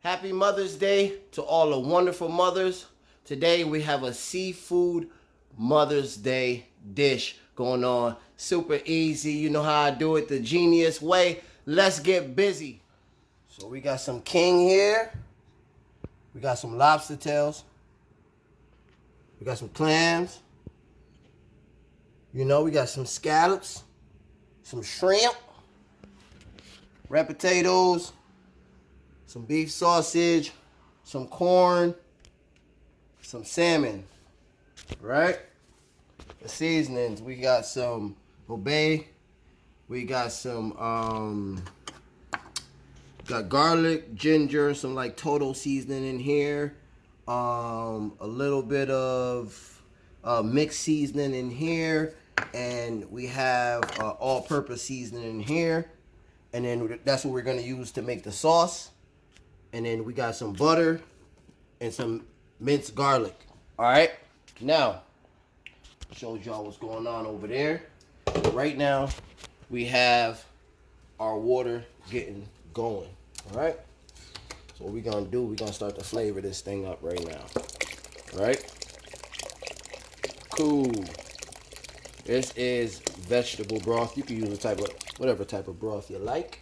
Happy Mother's Day to all the wonderful mothers. Today we have a seafood Mother's Day dish going on. Super easy. You know how I do it the genius way. Let's get busy. So we got some king here. We got some lobster tails. We got some clams. You know, we got some scallops, some shrimp, red potatoes, some beef sausage, some corn, some salmon, right? The seasonings, we got some obey, we got some, got garlic, ginger, some like total seasoning in here, a little bit of mixed seasoning in here, and we have all-purpose seasoning in here, and then that's what we're gonna use to make the sauce. And then we got some butter and some minced garlic. All right, now shows y'all what's going on over there. Right now we have our water getting going. All right, so what we're gonna do, we're gonna start to flavor this thing up right now. All right, cool. This is vegetable broth. You can use whatever type of broth you like.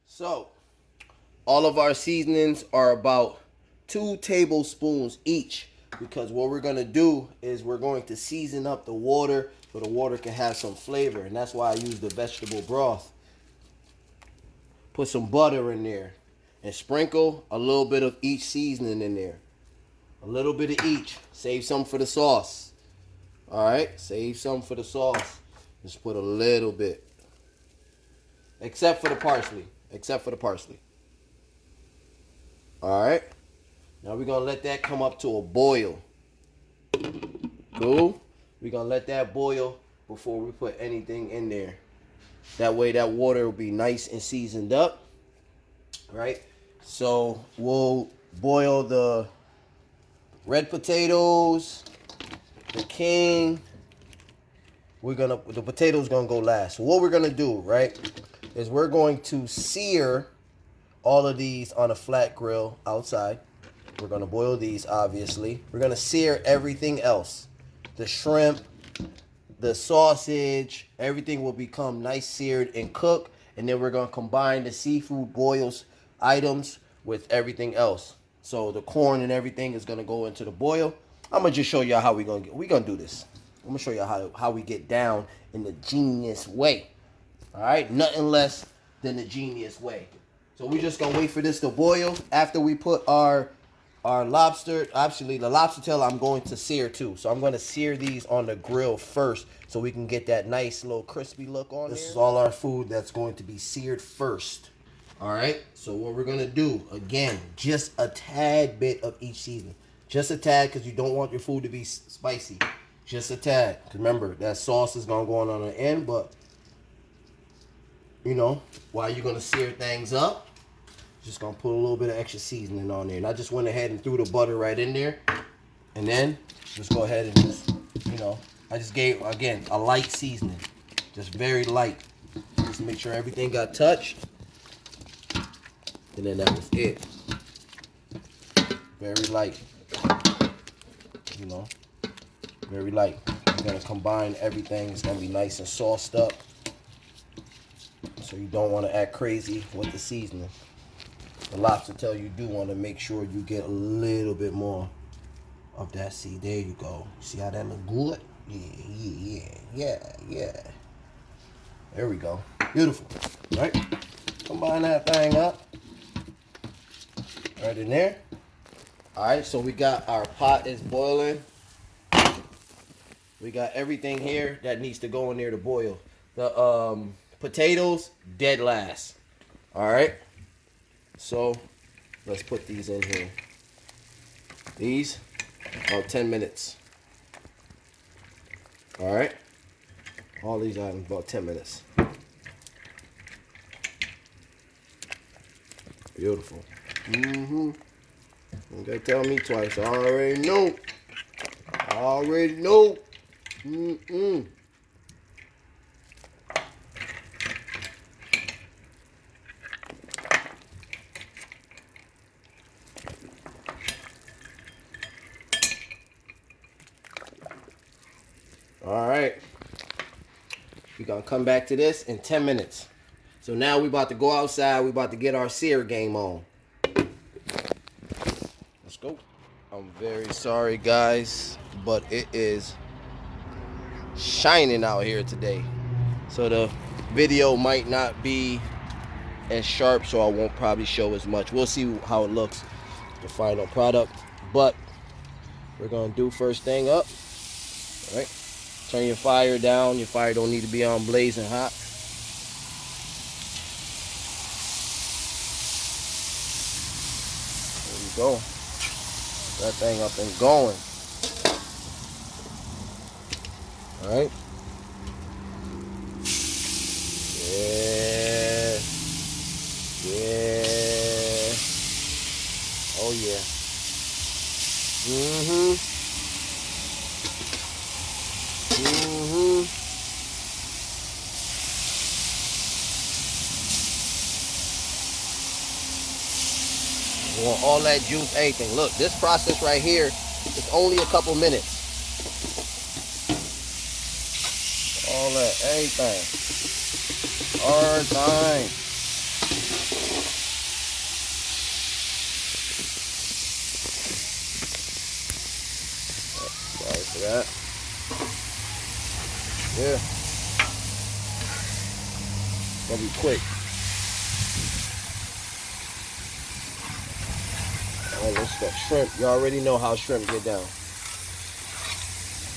So all of our seasonings are about 2 tablespoons each, because what we're gonna do is we're going to season up the water so the water can have some flavor, and that's why I use the vegetable broth. Put some butter in there and sprinkle a little bit of each seasoning in there. A little bit of each. Save some for the sauce. All right, save some for the sauce. Just put a little bit. Except for the parsley. Except for the parsley. All right. Now we're going to let that come up to a boil. Cool. We're going to let that boil before we put anything in there. That way that water will be nice and seasoned up. Right? So we'll boil the red potatoes, the king. The potatoes going to go last. So what we're going to do, right, is we're going to sear all of these on a flat grill outside. We're going to boil these, obviously. We're going to sear everything else. The shrimp, the sausage, everything will become nice seared and cooked. And then we're going to combine the seafood boils items with everything else. So the corn and everything is going to go into the boil. I'm going to just show y'all how we're going to do this. I'm going to show y'all how we get down in the genius way. All right? Nothing less than the genius way. So we're just going to wait for this to boil. After we put our lobster, actually the lobster tail I'm going to sear too. So I'm going to sear these on the grill first so we can get that nice little crispy look on this. This is all our food that's going to be seared first. All right, so what we're going to do, again, just a tad bit of each seasoning. Just a tad, because you don't want your food to be spicy. Just a tad. Remember, that sauce is going to go on the end, but, you know, while you're going to sear things up, just going to put a little bit of extra seasoning on there. And I just went ahead and threw the butter right in there. And then just go ahead and just, you know, I just gave, again, a light seasoning. Just very light. Just to make sure everything got touched. And then that was it. Very light. You know, very light. You're going to combine everything. It's going to be nice and sauced up. So you don't want to act crazy with the seasoning. The lobster tail, you do want to make sure you get a little bit more of that. See, there you go. See how that look good? Yeah. There we go. Beautiful. Right? Combine that thing up. Right in there. All right, so we got our pot is boiling. We got everything here that needs to go in there to boil. The potatoes, dead last. All right. So let's put these in here. These, about 10 minutes. All right. All these items, about 10 minutes. Beautiful. You gotta tell me twice. I already know. All right. We're going to come back to this in 10 minutes. So now we about to go outside. We about to get our sear game on. Let's go. I'm very sorry, guys, but it is shining out here today. So the video might not be as sharp, so I won't probably show as much. We'll see how it looks, the final product. But we're going to do first thing up. All right. Turn your fire down. Your fire don't need to be on blazing hot. There you go. That thing up and going. All right. Yeah. Yeah. Oh yeah. Mm-hmm. Mm-hmm. You want all that juice, everything. Look, this process right here is only a couple minutes. All that, everything. Everything. Sorry for that. Yeah. It's gonna be quick. All this stuff. Shrimp. You already know how shrimp get down.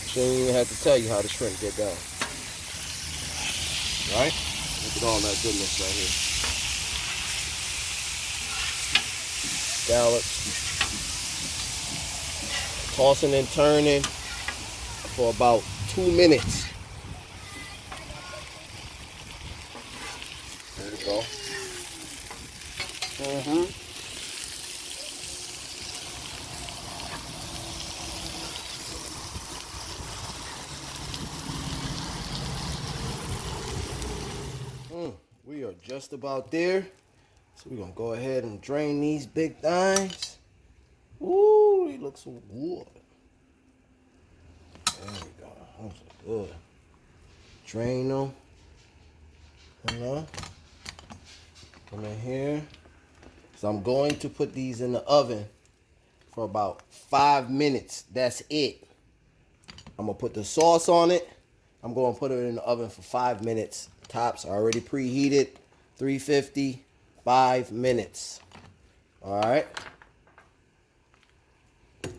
Shouldn't even have to tell you how the shrimp get down. Right? Look at all that goodness right here. Scallops. Tossing and turning for about 2 minutes. There we go. Mm-hmm. We are just about there. So we're gonna go ahead and drain these big things. Ooh, they look so good. There we go. Those are good. Drain them. You know. Come in here. So I'm going to put these in the oven for about 5 minutes. That's it. I'm gonna put the sauce on it. I'm going to put it in the oven for 5 minutes. Tops already preheated. 350. 5 minutes. All right.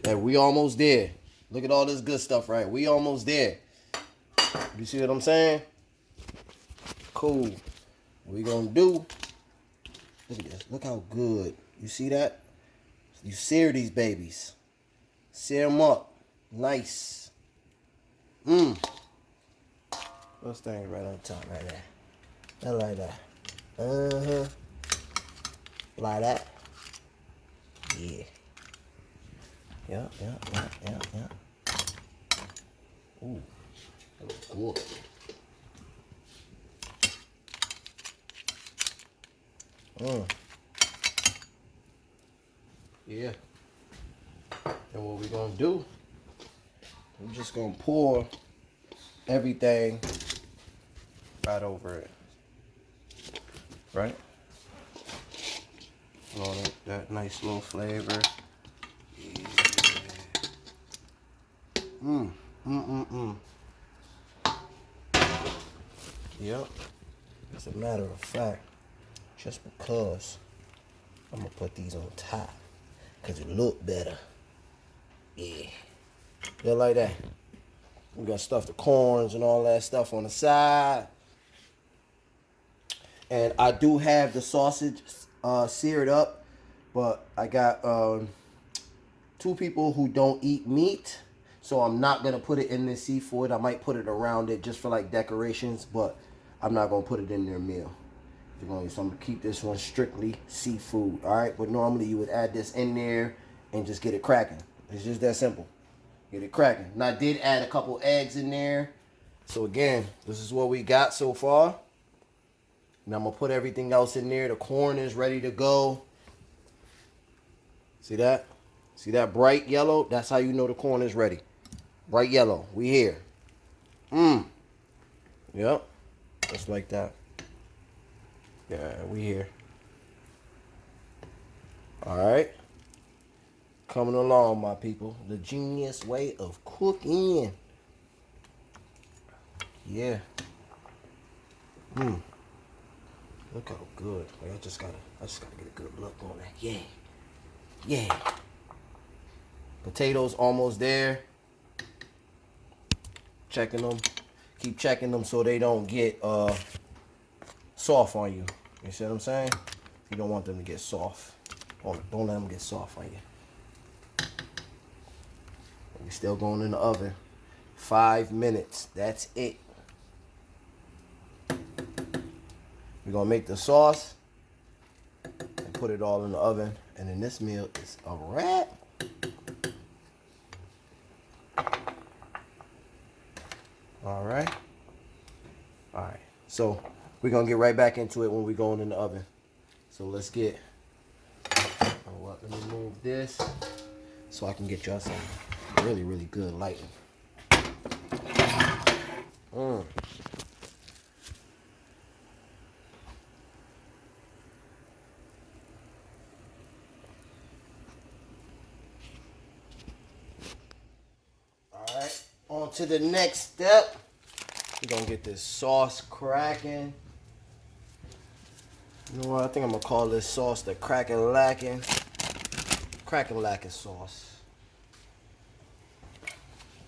And we almost there. Look at all this good stuff, right? We almost there. You see what I'm saying? Cool. What we gonna do? Look at this. Look how good. You see that? You sear these babies. Sear them up. Nice. Those things right on top right there. I like that. Uh-huh. Like that. Yeah. Yeah. Ooh. That looks good. Yeah. And what we're gonna do, we're just gonna pour everything right over it. Right? All that nice little flavor. Yep. As a matter of fact, just because I'm gonna put these on top, because it look better. Yeah. Yeah, like that. We got stuff, the corns and all that stuff on the side. And I do have the sausage seared up, but I got 2 people who don't eat meat, so I'm not gonna put it in this seafood. I might put it around it just for like decorations, but I'm not gonna put it in their meal. So I'm gonna keep this one strictly seafood. All right, but normally you would add this in there and just get it cracking. It's just that simple. Get it cracking. And I did add a couple eggs in there. So again, this is what we got so far. And I'm gonna put everything else in there. The corn is ready to go. See that? See that bright yellow? That's how you know the corn is ready. Bright yellow. We here. Yep. Just like that. Yeah, we here. Alright. Coming along, my people. The genius way of cooking. Yeah. Look how good. Like, I just gotta get a good look on that. Yeah. Yeah. Potatoes almost there. Checking them. Keep checking them so they don't get soft on you. You see what I'm saying? You don't want them to get soft. Don't let them get soft on you. We're still going in the oven. 5 minutes. That's it. We're gonna make the sauce and put it all in the oven. And then this meal is a wrap. Alright. Alright. So we're gonna get right back into it when we're going in the oven. So let's get let me move this so I can get y'all some really, really good lighting. Alright. On to the next step. We're gonna get this sauce cracking. You know what? I think I'm gonna call this sauce the crackin' lackin' sauce.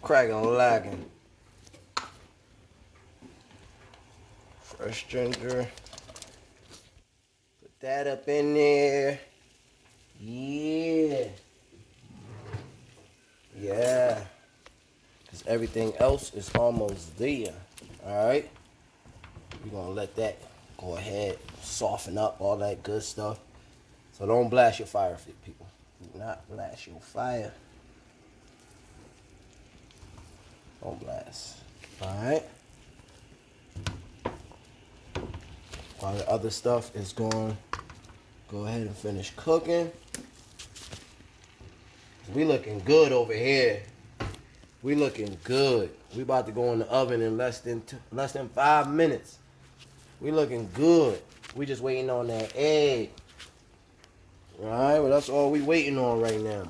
Crackin' lackin'. Fresh ginger. Put that up in there. Yeah. Yeah. Because everything else is almost there. Alright? We're gonna let that go ahead, soften up, all that good stuff. So don't blast your fire, people. Do not blast your fire. Don't blast. Alright? While the other stuff is going, go ahead and finish cooking. We looking good over here. We looking good. We about to go in the oven in less than 5 minutes. We looking good. We just waiting on that egg. Alright, well that's all we waiting on right now.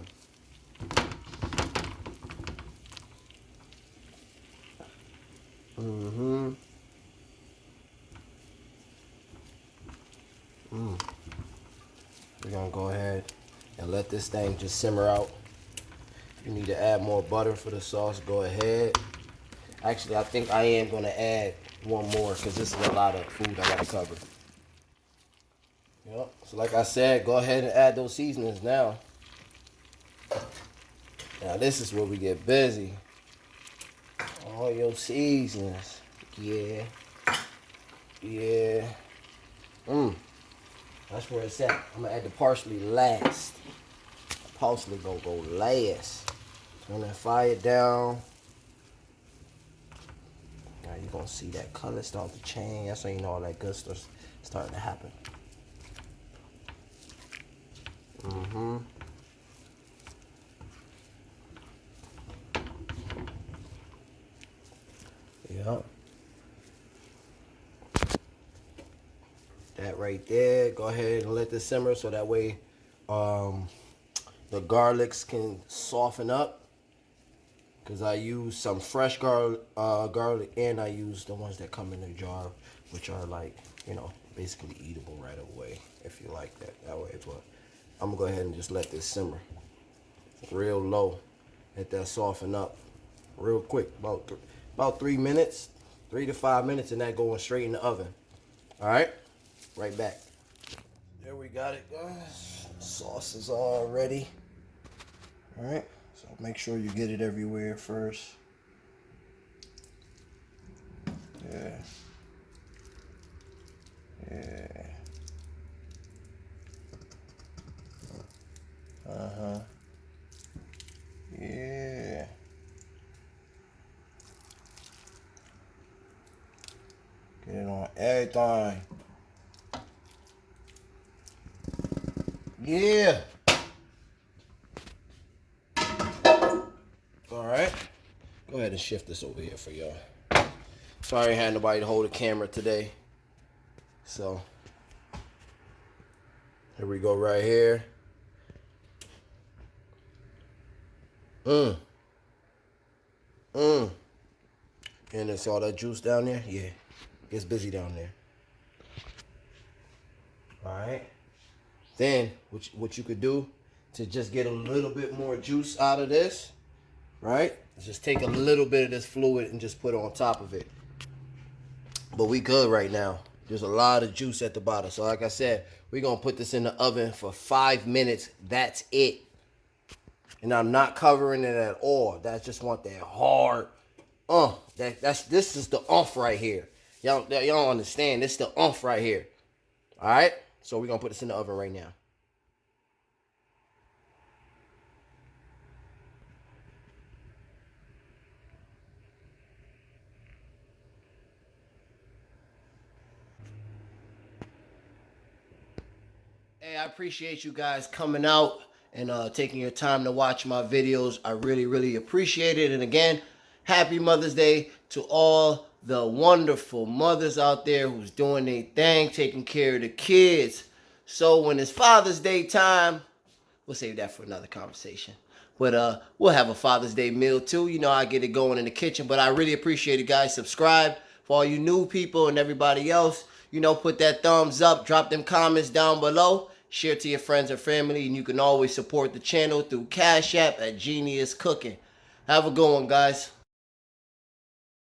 We're gonna go ahead and let this thing just simmer out. If you need to add more butter for the sauce, go ahead. Actually, I think I am gonna add one more because this is a lot of food I gotta cover. Yep. So like I said, go ahead and add those seasonings now. Now this is where we get busy. All your seasonings. Yeah. Yeah. That's where it's at. I'm gonna add the parsley last. Parsley gonna go last. Turn that fire down. Now you're gonna see that color start to change. That's how you know all that good stuff starting to happen. Yep. That right there. Go ahead and let this simmer so that way the garlics can soften up. Because I use some fresh garlic and I use the ones that come in a jar, which are like, you know, basically eatable right away if you like that way. But I'm going to go ahead and just let this simmer real low. Let that soften up real quick. About 3 minutes, 3 to 5 minutes, and that going straight in the oven. All right, right back. There we got it, guys. Sauce is all ready. All right, so make sure you get it everywhere first. Yeah. Yeah. Uh-huh. Yeah. Get it on everything. Yeah. All right. Go ahead and shift this over here for y'all. Sorry I had nobody to hold the camera today. So here we go right here. And it's all that juice down there? Yeah. Gets busy down there. Alright. Then what you could do to just get a little bit more juice out of this, right? Just take a little bit of this fluid and just put it on top of it. But we good right now. There's a lot of juice at the bottom. So like I said, we're going to put this in the oven for 5 minutes. That's it. And I'm not covering it at all. I just want that hard, this is the right here. Y'all don't understand. This is the right here. All right? So we're going to put this in the oven right now. Hey, I appreciate you guys coming out and taking your time to watch my videos. I really, really appreciate it. And again, happy Mother's Day to all the wonderful mothers out there who's doing their thing, taking care of the kids. So when it's Father's Day time, we'll save that for another conversation. But we'll have a Father's Day meal too. You know, I get it going in the kitchen. But I really appreciate it, guys. Subscribe for all you new people and everybody else. You know, put that thumbs up. Drop them comments down below. Share to your friends and family. And you can always support the channel through Cash App at Genius Cooking. Have a good one, guys.